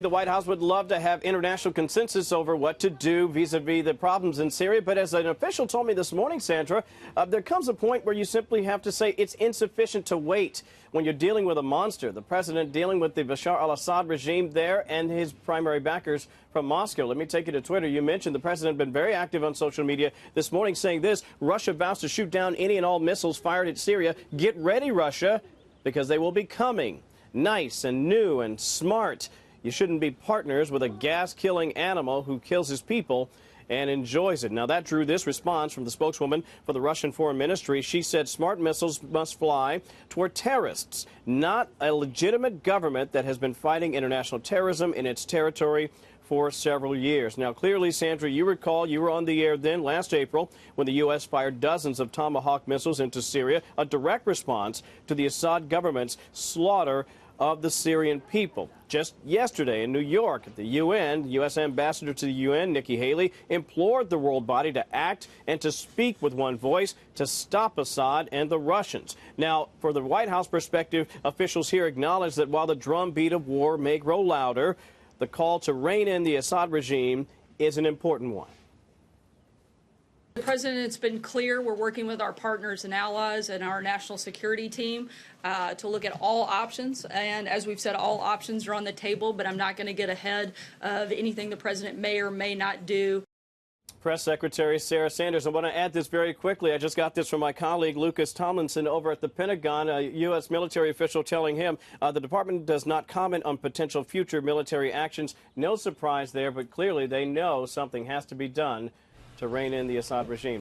The White House would love to have international consensus over what to do vis-a-vis the problems in Syria. But as an official told me this morning, Sandra, there comes a point where you simply have to say it's insufficient to wait when you're dealing with a monster. The president dealing with the Bashar al-Assad regime there and his primary backers from Moscow. Let me take you to Twitter. You mentioned the president been very active on social media this morning saying this: Russia vows to shoot down any and all missiles fired at Syria. Get ready, Russia, because they will be coming. Nice and new and smart. You shouldn't be partners with a gas-killing animal who kills his people and enjoys it. Now, that drew this response from the spokeswoman for the Russian Foreign Ministry. She said smart missiles must fly toward terrorists, not a legitimate government that has been fighting international terrorism in its territory for several years. Now, clearly, Sandra, you recall you were on the air then last April when the U.S. fired dozens of Tomahawk missiles into Syria, a direct response to the Assad government's slaughter of the Syrian people. Just yesterday in New York at the UN, the U.S. ambassador to the UN, Nikki Haley, implored the world body to act and to speak with one voice to stop Assad and the Russians. Now, for the White House perspective, officials here acknowledge that while the drumbeat of war may grow louder, the call to rein in the Assad regime is an important one. The president's been clear. We're working with our partners and allies and our national security team to look at all options. And as we've said, all options are on the table, but I'm not going to get ahead of anything the president may or may not do. Press Secretary Sarah Sanders, I want to add this very quickly. I just got this from my colleague Lucas Tomlinson over at the Pentagon, a U.S. military official telling him the department does not comment on potential future military actions. No surprise there, but clearly they know something has to be done to rein in the Assad regime.